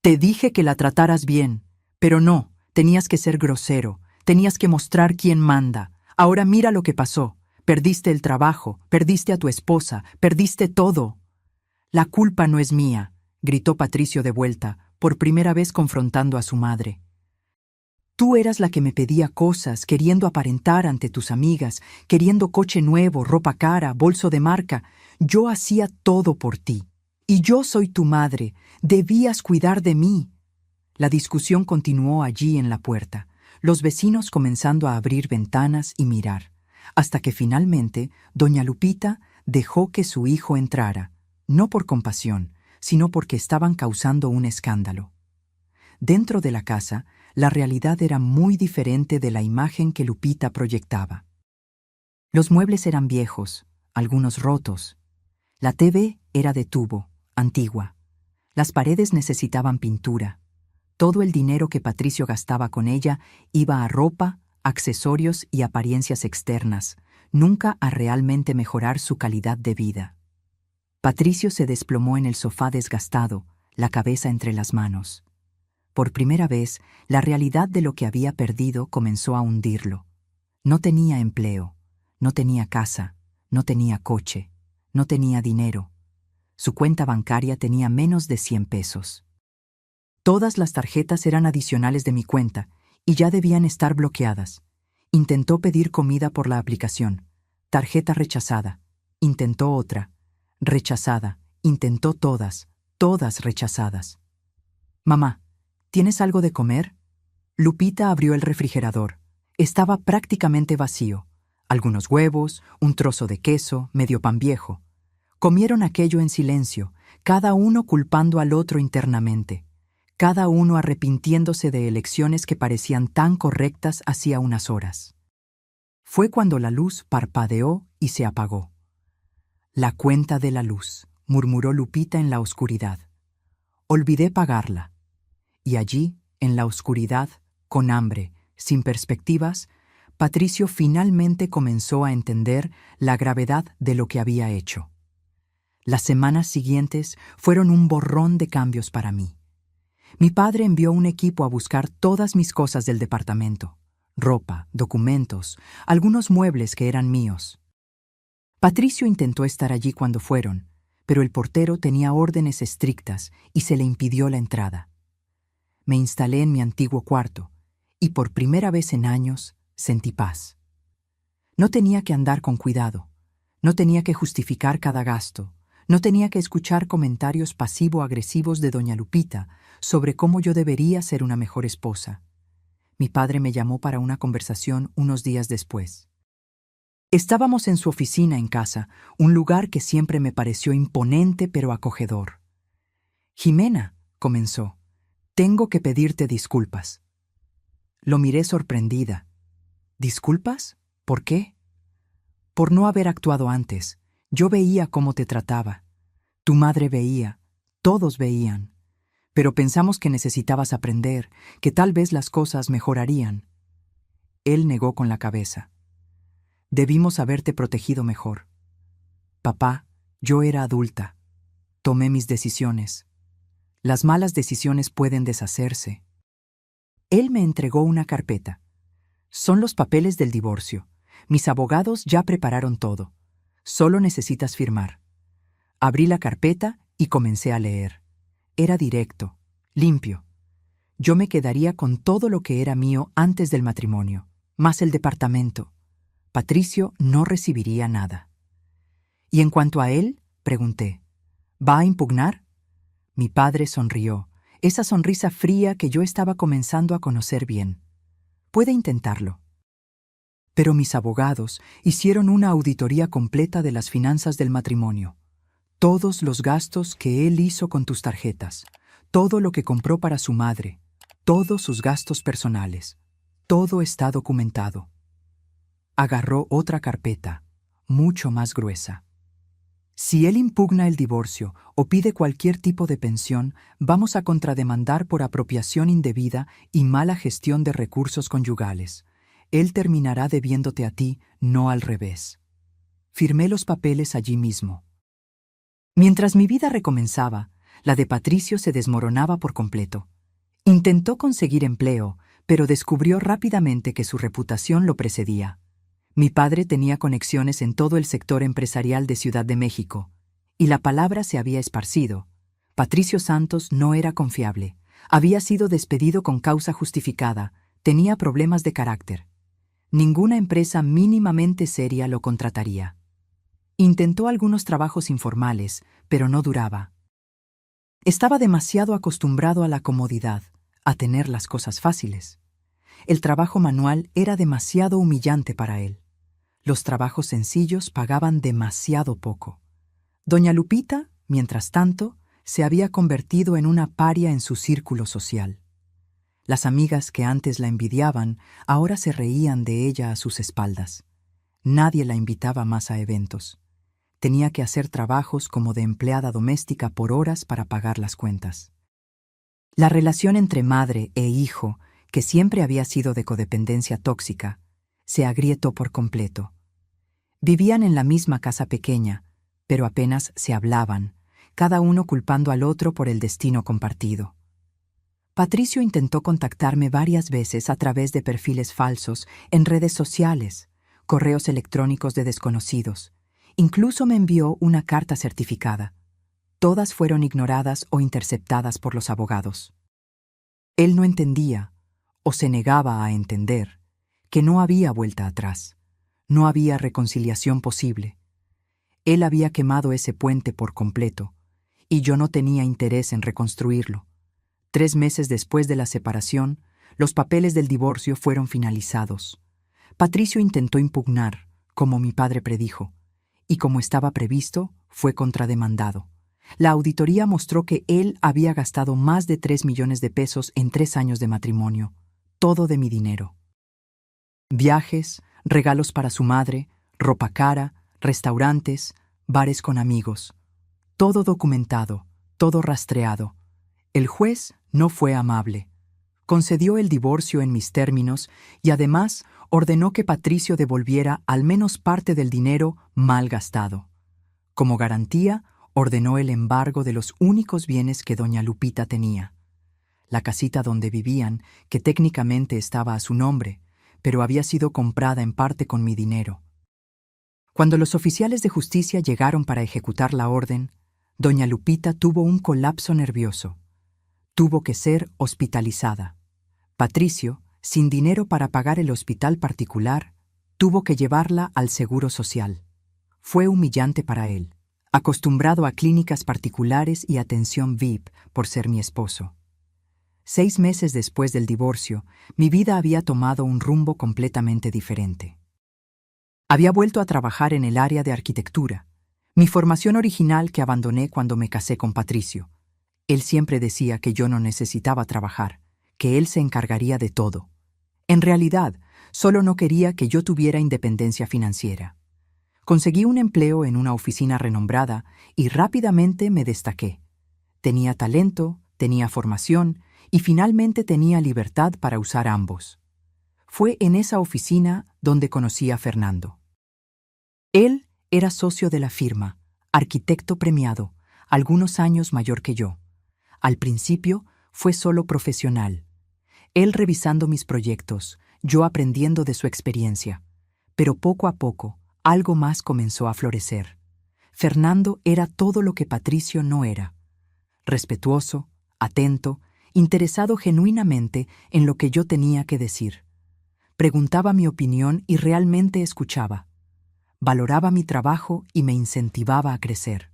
«Te dije que la trataras bien, pero no, tenías que ser grosero. Tenías que mostrar quién manda. Ahora mira lo que pasó. Perdiste el trabajo, perdiste a tu esposa, perdiste todo». «La culpa no es mía», gritó Patricio de vuelta, por primera vez confrontando a su madre. «Tú eras la que me pedía cosas, queriendo aparentar ante tus amigas, queriendo coche nuevo, ropa cara, bolso de marca. Yo hacía todo por ti. Y yo soy tu madre. Debías cuidar de mí». La discusión continuó allí en la puerta, los vecinos comenzando a abrir ventanas y mirar, hasta que finalmente doña Lupita dejó que su hijo entrara, no por compasión, sino porque estaban causando un escándalo. Dentro de la casa, la realidad era muy diferente de la imagen que Lupita proyectaba. Los muebles eran viejos, algunos rotos. La TV era de tubo, antigua. Las paredes necesitaban pintura. Todo el dinero que Patricio gastaba con ella iba a ropa, accesorios y apariencias externas, nunca a realmente mejorar su calidad de vida. Patricio se desplomó en el sofá desgastado, la cabeza entre las manos. Por primera vez, la realidad de lo que había perdido comenzó a hundirlo. No tenía empleo, no tenía casa, no tenía coche, no tenía dinero. Su cuenta bancaria tenía menos de 100 pesos. Todas las tarjetas eran adicionales de mi cuenta y ya debían estar bloqueadas. Intentó pedir comida por la aplicación. Tarjeta rechazada. Intentó otra. Rechazada. Intentó todas rechazadas. «Mamá, ¿tienes algo de comer? Lupita abrió el refrigerador. Estaba prácticamente vacío. Algunos huevos, un trozo de queso, medio pan viejo. Comieron aquello en silencio, cada uno culpando al otro internamente, cada uno arrepintiéndose de elecciones que parecían tan correctas hacía unas horas. Fue cuando la luz parpadeó y se apagó. La cuenta de la luz, murmuró Lupita en la oscuridad. Olvidé pagarla. Y allí, en la oscuridad, con hambre, sin perspectivas, Patricio finalmente comenzó a entender la gravedad de lo que había hecho. Las semanas siguientes fueron un borrón de cambios para mí. Mi padre envió un equipo a buscar todas mis cosas del departamento: ropa, documentos, algunos muebles que eran míos. Patricio intentó estar allí cuando fueron, pero el portero tenía órdenes estrictas y se le impidió la entrada. Me instalé en mi antiguo cuarto y por primera vez en años sentí paz. No tenía que andar con cuidado, no tenía que justificar cada gasto, no tenía que escuchar comentarios pasivo-agresivos de doña Lupita sobre cómo yo debería ser una mejor esposa. Mi padre me llamó para una conversación unos días después. Estábamos en su oficina en casa, un lugar que siempre me pareció imponente pero acogedor. «Jimena», comenzó, «tengo que pedirte disculpas». Lo miré sorprendida. «¿Disculpas? ¿Por qué?» «Por no haber actuado antes. Yo veía cómo te trataba. Tu madre veía, todos veían. Pero pensamos que necesitabas aprender, que tal vez las cosas mejorarían». Él negó con la cabeza. «Debimos haberte protegido mejor. Papá, yo era adulta. Tomé mis decisiones. Las malas decisiones pueden deshacerse». Él me entregó una carpeta. «Son los papeles del divorcio. Mis abogados ya prepararon todo. Solo necesitas firmar». Abrí la carpeta y comencé a leer. Era directo, limpio. Yo me quedaría con todo lo que era mío antes del matrimonio, más el departamento. Patricio no recibiría nada. «¿Y en cuanto a él?», pregunté. «¿Va a impugnar?». Mi padre sonrió, esa sonrisa fría que yo estaba comenzando a conocer bien. «Puede intentarlo». Pero mis abogados hicieron una auditoría completa de las finanzas del matrimonio. Todos los gastos que él hizo con tus tarjetas, todo lo que compró para su madre, todos sus gastos personales, todo está documentado. Agarró otra carpeta, mucho más gruesa. «Si él impugna el divorcio o pide cualquier tipo de pensión, vamos a contrademandar por apropiación indebida y mala gestión de recursos conyugales. Él terminará debiéndote a ti, no al revés». Firmé los papeles allí mismo. Mientras mi vida recomenzaba, la de Patricio se desmoronaba por completo. Intentó conseguir empleo, pero descubrió rápidamente que su reputación lo precedía. Mi padre tenía conexiones en todo el sector empresarial de Ciudad de México, y la palabra se había esparcido. Patricio Santos no era confiable, había sido despedido con causa justificada, tenía problemas de carácter. Ninguna empresa mínimamente seria lo contrataría. Intentó algunos trabajos informales, pero no duraba. Estaba demasiado acostumbrado a la comodidad, a tener las cosas fáciles. El trabajo manual era demasiado humillante para él. Los trabajos sencillos pagaban demasiado poco. Doña Lupita, mientras tanto, se había convertido en una paria en su círculo social. Las amigas que antes la envidiaban ahora se reían de ella a sus espaldas. Nadie la invitaba más a eventos. Tenía que hacer trabajos como de empleada doméstica por horas para pagar las cuentas. La relación entre madre e hijo, que siempre había sido de codependencia tóxica, se agrietó por completo. Vivían en la misma casa pequeña, pero apenas se hablaban, cada uno culpando al otro por el destino compartido. Patricio intentó contactarme varias veces a través de perfiles falsos en redes sociales, correos electrónicos de desconocidos. Incluso me envió una carta certificada. Todas fueron ignoradas o interceptadas por los abogados. Él no entendía, o se negaba a entender, que no había vuelta atrás. No había reconciliación posible. Él había quemado ese puente por completo, y yo no tenía interés en reconstruirlo. 3 meses después de la separación, Los papeles del divorcio fueron finalizados. Patricio intentó impugnar, como mi padre predijo, y como estaba previsto, fue contrademandado. La auditoría mostró que él había gastado más de 3 millones de pesos en 3 años de matrimonio, todo de mi dinero. Viajes, regalos para su madre, ropa cara, restaurantes, bares con amigos. Todo documentado, todo rastreado. El juez no fue amable. Concedió el divorcio en mis términos y además ordenó que Patricio devolviera al menos parte del dinero mal gastado. Como garantía, ordenó el embargo de los únicos bienes que doña Lupita tenía. La casita donde vivían, que técnicamente estaba a su nombre, pero había sido comprada en parte con mi dinero. Cuando los oficiales de justicia llegaron para ejecutar la orden, doña Lupita tuvo un colapso nervioso. Tuvo que ser hospitalizada. Patricio, sin dinero para pagar el hospital particular, tuvo que llevarla al Seguro Social. Fue humillante para él, acostumbrado a clínicas particulares y atención VIP por ser mi esposo. 6 meses después del divorcio, mi vida había tomado un rumbo completamente diferente. Había vuelto a trabajar en el área de arquitectura, mi formación original que abandoné cuando me casé con Patricio. Él siempre decía que yo no necesitaba trabajar, que él se encargaría de todo. En realidad, solo no quería que yo tuviera independencia financiera. Conseguí un empleo en una oficina renombrada y rápidamente me destaqué. Tenía talento, tenía formación y finalmente tenía libertad para usar ambos. Fue en esa oficina donde conocí a Fernando. Él era socio de la firma, arquitecto premiado, algunos años mayor que yo. Al principio fue solo profesional. Él revisando mis proyectos, yo aprendiendo de su experiencia. Pero poco a poco, algo más comenzó a florecer. Fernando era todo lo que Patricio no era. Respetuoso, atento, interesado genuinamente en lo que yo tenía que decir. Preguntaba mi opinión y realmente escuchaba. Valoraba mi trabajo y me incentivaba a crecer.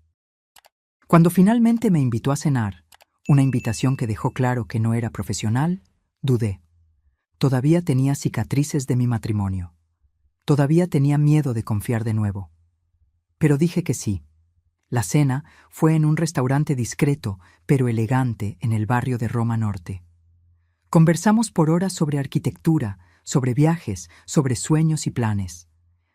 Cuando finalmente me invitó a cenar, una invitación que dejó claro que no era profesional, dudé. Todavía tenía cicatrices de mi matrimonio. Todavía tenía miedo de confiar de nuevo. Pero dije que sí. La cena fue en un restaurante discreto, pero elegante, en el barrio de Roma Norte. Conversamos por horas sobre arquitectura, sobre viajes, sobre sueños y planes.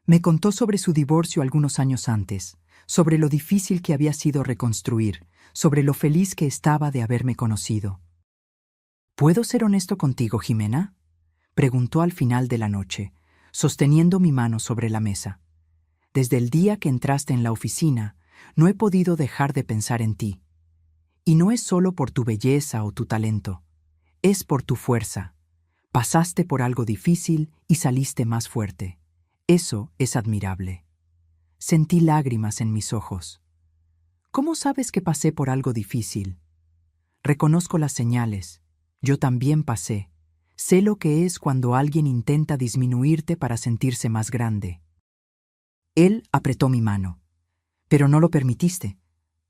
Me contó sobre su divorcio algunos años antes, sobre lo difícil que había sido reconstruir, sobre lo feliz que estaba de haberme conocido. ¿Puedo ser honesto contigo, Jimena?, preguntó al final de la noche, sosteniendo mi mano sobre la mesa. Desde el día que entraste en la oficina, no he podido dejar de pensar en ti. Y no es solo por tu belleza o tu talento, es por tu fuerza. Pasaste por algo difícil y saliste más fuerte. Eso es admirable. Sentí lágrimas en mis ojos. ¿Cómo sabes que pasé por algo difícil? Reconozco las señales. Yo también pasé. Sé lo que es cuando alguien intenta disminuirte para sentirse más grande. Él apretó mi mano. Pero no lo permitiste.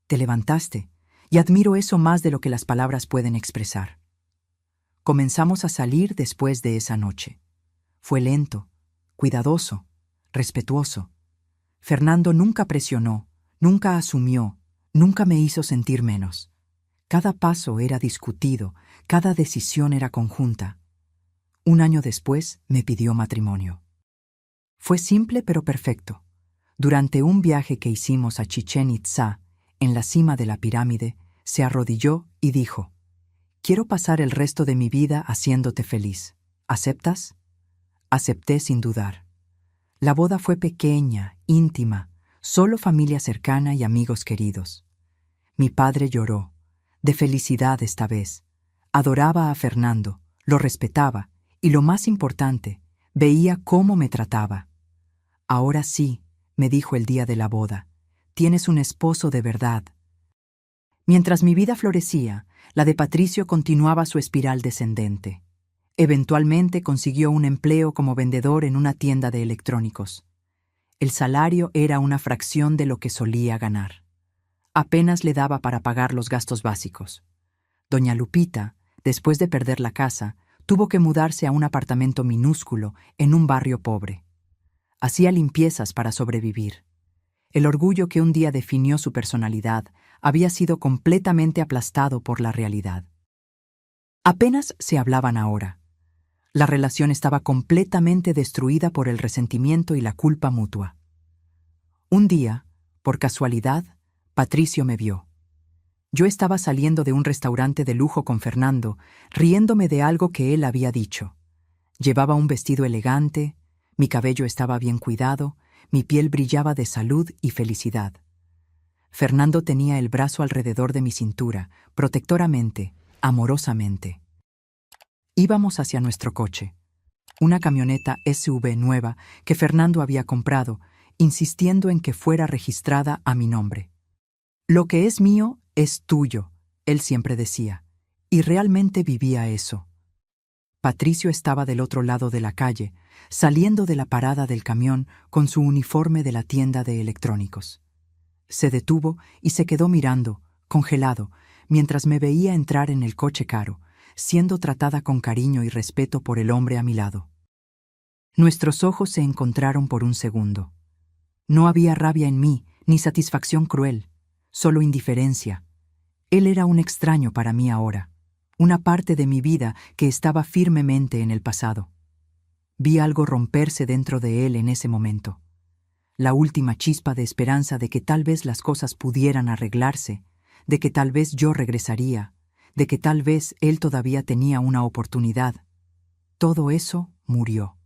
Te levantaste, y admiro eso más de lo que las palabras pueden expresar. Comenzamos a salir después de esa noche. Fue lento, cuidadoso, respetuoso. Fernando nunca presionó, nunca asumió, nunca me hizo sentir menos. Cada paso era discutido, cada decisión era conjunta. Un año después me pidió matrimonio. Fue simple pero perfecto. Durante un viaje que hicimos a Chichén Itzá, en la cima de la pirámide, se arrodilló y dijo: «Quiero pasar el resto de mi vida haciéndote feliz. ¿Aceptas?». Acepté sin dudar. La boda fue pequeña, íntima, solo familia cercana y amigos queridos. Mi padre lloró, de felicidad esta vez. Adoraba a Fernando, lo respetaba y, lo más importante, veía cómo me trataba. «Ahora sí», me dijo el día de la boda, «tienes un esposo de verdad». Mientras mi vida florecía, la de Patricio continuaba su espiral descendente. Eventualmente consiguió un empleo como vendedor en una tienda de electrónicos. El salario era una fracción de lo que solía ganar. Apenas le daba para pagar los gastos básicos. Doña Lupita, después de perder la casa, Tuvo que mudarse a un apartamento minúsculo en un barrio pobre. Hacía limpiezas para sobrevivir. El orgullo que un día definió su personalidad había sido completamente aplastado por la realidad. Apenas se hablaban ahora. La relación estaba completamente destruida por el resentimiento y la culpa mutua. Un día, por casualidad, Patricio me vio. Yo estaba saliendo de un restaurante de lujo con Fernando, riéndome de algo que él había dicho. Llevaba un vestido elegante, mi cabello estaba bien cuidado, mi piel brillaba de salud y felicidad. Fernando tenía el brazo alrededor de mi cintura, protectoramente, amorosamente. Íbamos hacia nuestro coche, una camioneta SUV nueva que Fernando había comprado, insistiendo en que fuera registrada a mi nombre. Lo que es mío es tuyo, él siempre decía, y realmente vivía eso. Patricio estaba del otro lado de la calle, saliendo de la parada del camión con su uniforme de la tienda de electrónicos. Se detuvo y se quedó mirando, congelado, mientras me veía entrar en el coche caro, siendo tratada con cariño y respeto por el hombre a mi lado. Nuestros ojos se encontraron por un segundo. No había rabia en mí, ni satisfacción cruel, solo indiferencia. Él era un extraño para mí ahora, una parte de mi vida que estaba firmemente en el pasado. Vi algo romperse dentro de él en ese momento. La última chispa de esperanza de que tal vez las cosas pudieran arreglarse, de que tal vez yo regresaría, de que tal vez él todavía tenía una oportunidad. Todo eso murió.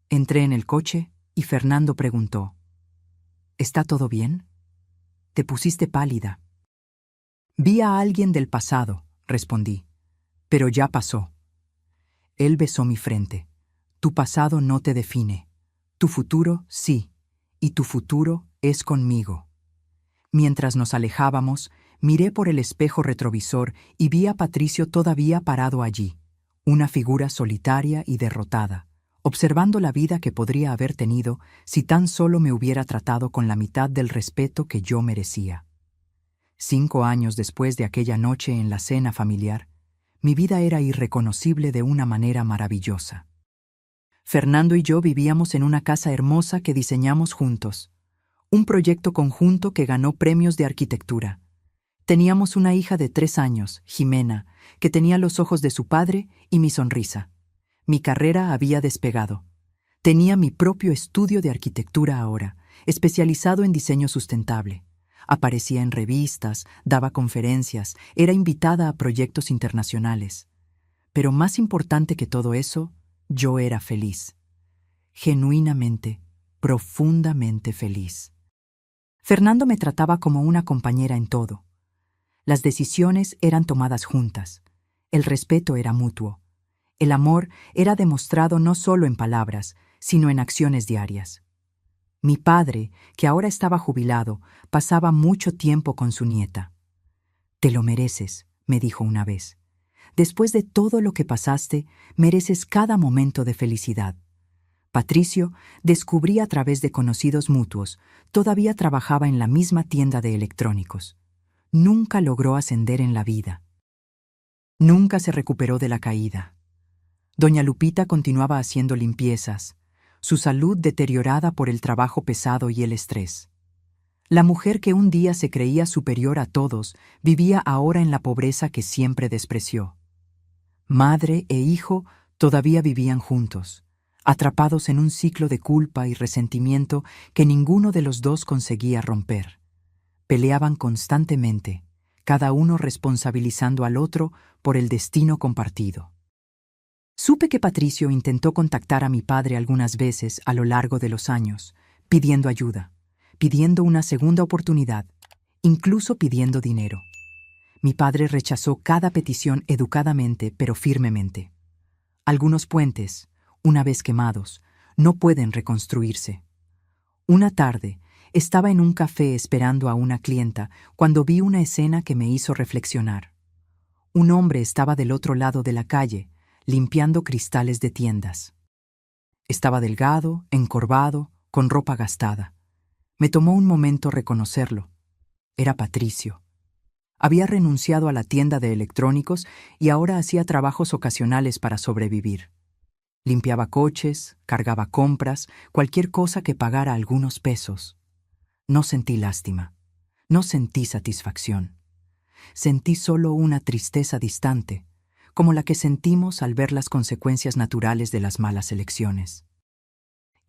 Entré en el coche y Fernando preguntó: ¿Está todo bien? Te pusiste pálida. Vi a alguien del pasado, respondí, pero ya pasó. Él besó mi frente. Tu pasado no te define. Tu futuro sí, y tu futuro es conmigo. Mientras nos alejábamos, miré por el espejo retrovisor y vi a Patricio todavía parado allí, una figura solitaria y derrotada, observando la vida que podría haber tenido si tan solo me hubiera tratado con la mitad del respeto que yo merecía. 5 años después de aquella noche en la cena familiar, mi vida era irreconocible de una manera maravillosa. Fernando y yo vivíamos en una casa hermosa que diseñamos juntos, un proyecto conjunto que ganó premios de arquitectura. Teníamos una hija de 3 años, Jimena, que tenía los ojos de su padre y mi sonrisa. Mi carrera había despegado. Tenía mi propio estudio de arquitectura ahora, especializado en diseño sustentable. Aparecía en revistas, daba conferencias, era invitada a proyectos internacionales. Pero más importante que todo eso, yo era feliz. Genuinamente, profundamente feliz. Fernando me trataba como una compañera en todo. Las decisiones eran tomadas juntas. El respeto era mutuo. El amor era demostrado no solo en palabras, sino en acciones diarias. Mi padre, que ahora estaba jubilado, pasaba mucho tiempo con su nieta. «Te lo mereces», me dijo una vez. «Después de todo lo que pasaste, mereces cada momento de felicidad». Patricio, descubrí a través de conocidos mutuos, todavía trabajaba en la misma tienda de electrónicos. Nunca logró ascender en la vida. Nunca se recuperó de la caída. Doña Lupita continuaba haciendo limpiezas, su salud deteriorada por el trabajo pesado y el estrés. La mujer que un día se creía superior a todos vivía ahora en la pobreza que siempre despreció. Madre e hijo todavía vivían juntos, atrapados en un ciclo de culpa y resentimiento que ninguno de los dos conseguía romper. Peleaban constantemente, cada uno responsabilizando al otro por el destino compartido. Supe que Patricio intentó contactar a mi padre algunas veces a lo largo de los años, pidiendo ayuda, pidiendo una segunda oportunidad, incluso pidiendo dinero. Mi padre rechazó cada petición educadamente pero firmemente. Algunos puentes, una vez quemados, no pueden reconstruirse. Una tarde, estaba en un café esperando a una clienta cuando vi una escena que me hizo reflexionar. Un hombre estaba del otro lado de la calle, limpiando cristales de tiendas. Estaba delgado, encorvado, con ropa gastada. Me tomó un momento reconocerlo. Era Patricio. Había renunciado a la tienda de electrónicos y ahora hacía trabajos ocasionales para sobrevivir. Limpiaba coches, cargaba compras, cualquier cosa que pagara algunos pesos. No sentí lástima. No sentí satisfacción. Sentí solo una tristeza distante, como la que sentimos al ver las consecuencias naturales de las malas elecciones.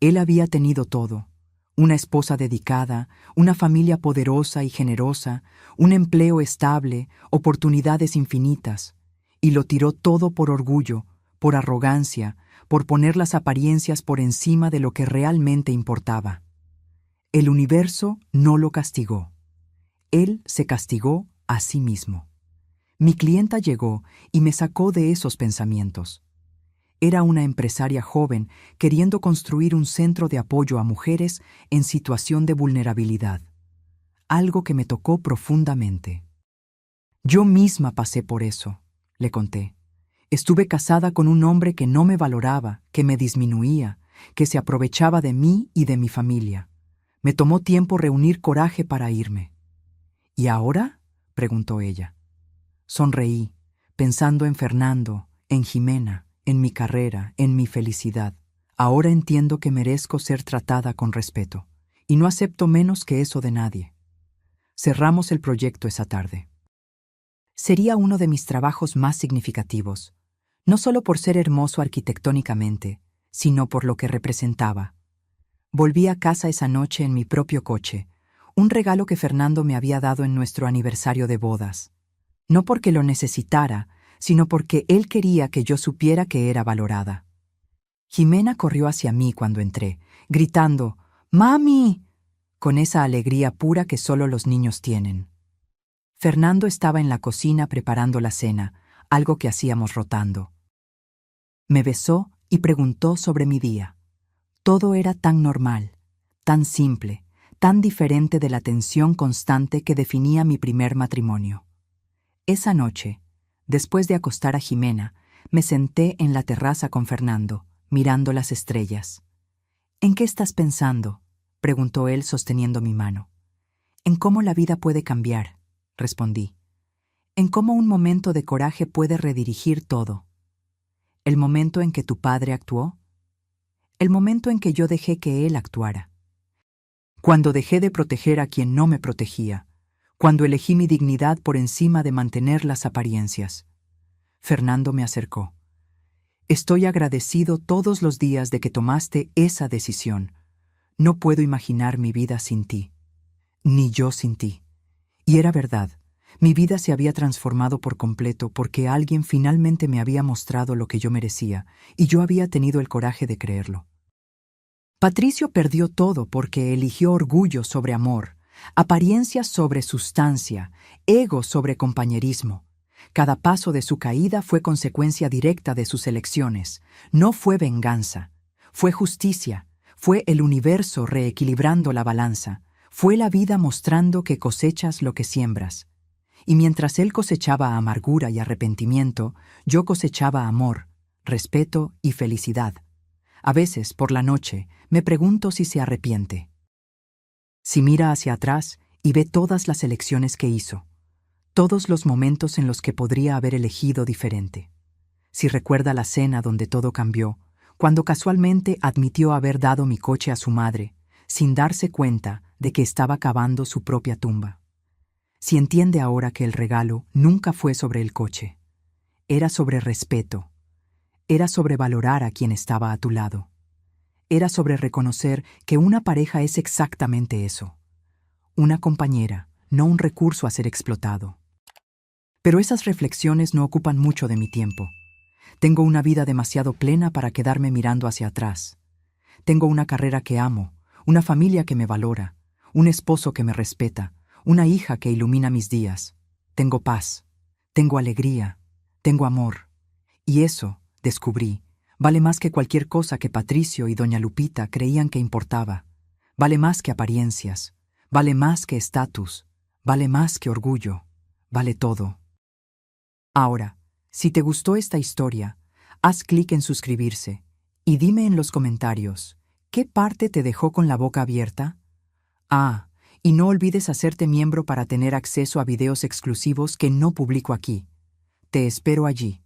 Él había tenido todo: una esposa dedicada, una familia poderosa y generosa, un empleo estable, oportunidades infinitas, y lo tiró todo por orgullo, por arrogancia, por poner las apariencias por encima de lo que realmente importaba. El universo no lo castigó. Él se castigó a sí mismo. Mi clienta llegó y me sacó de esos pensamientos. Era una empresaria joven queriendo construir un centro de apoyo a mujeres en situación de vulnerabilidad, algo que me tocó profundamente. Yo misma pasé por eso, le conté. Estuve casada con un hombre que no me valoraba, que me disminuía, que se aprovechaba de mí y de mi familia. Me tomó tiempo reunir coraje para irme. ¿Y ahora?, preguntó ella. Sonreí, pensando en Fernando, en Jimena, en mi carrera, en mi felicidad. Ahora entiendo que merezco ser tratada con respeto, y no acepto menos que eso de nadie. Cerramos el proyecto esa tarde. Sería uno de mis trabajos más significativos, no solo por ser hermoso arquitectónicamente, sino por lo que representaba. Volví a casa esa noche en mi propio coche, un regalo que Fernando me había dado en nuestro aniversario de bodas. No porque lo necesitara, sino porque él quería que yo supiera que era valorada. Jimena corrió hacia mí cuando entré, gritando «¡Mami!», con esa alegría pura que solo los niños tienen. Fernando estaba en la cocina preparando la cena, algo que hacíamos rotando. Me besó y preguntó sobre mi día. Todo era tan normal, tan simple, tan diferente de la tensión constante que definía mi primer matrimonio. Esa noche, después de acostar a Jimena, me senté en la terraza con Fernando, mirando las estrellas. «¿En qué estás pensando?», preguntó él sosteniendo mi mano. «En cómo la vida puede cambiar», respondí. «En cómo un momento de coraje puede redirigir todo». «¿El momento en que tu padre actuó?». «El momento en que yo dejé que él actuara. Cuando dejé de proteger a quien no me protegía. Cuando elegí mi dignidad por encima de mantener las apariencias». Fernando me acercó. «Estoy agradecido todos los días de que tomaste esa decisión. No puedo imaginar mi vida sin ti. Ni yo sin ti». Y era verdad. Mi vida se había transformado por completo porque alguien finalmente me había mostrado lo que yo merecía, y yo había tenido el coraje de creerlo. Patricio perdió todo porque eligió orgullo sobre amor, apariencia sobre sustancia, ego sobre compañerismo. Cada paso de su caída fue consecuencia directa de sus elecciones. No fue venganza, fue justicia, fue el universo reequilibrando la balanza, fue la vida mostrando que cosechas lo que siembras. Y mientras él cosechaba amargura y arrepentimiento, yo cosechaba amor, respeto y felicidad. A veces, por la noche, me pregunto si se arrepiente. Si mira hacia atrás y ve todas las elecciones que hizo, todos los momentos en los que podría haber elegido diferente. Si recuerda la cena donde todo cambió, cuando casualmente admitió haber dado mi coche a su madre, sin darse cuenta de que estaba cavando su propia tumba. Si entiende ahora que el regalo nunca fue sobre el coche, era sobre respeto, era sobre valorar a quien estaba a tu lado. Era sobre reconocer que una pareja es exactamente eso, una compañera, no un recurso a ser explotado. Pero esas reflexiones no ocupan mucho de mi tiempo. Tengo una vida demasiado plena para quedarme mirando hacia atrás. Tengo una carrera que amo, una familia que me valora, un esposo que me respeta, una hija que ilumina mis días. Tengo paz, tengo alegría, tengo amor. Y eso, descubrí, vale más que cualquier cosa que Patricio y doña Lupita creían que importaba. Vale más que apariencias, vale más que estatus, vale más que orgullo, vale todo. Ahora, si te gustó esta historia, haz clic en suscribirse y dime en los comentarios, ¿qué parte te dejó con la boca abierta? Ah, y no olvides hacerte miembro para tener acceso a videos exclusivos que no publico aquí. Te espero allí.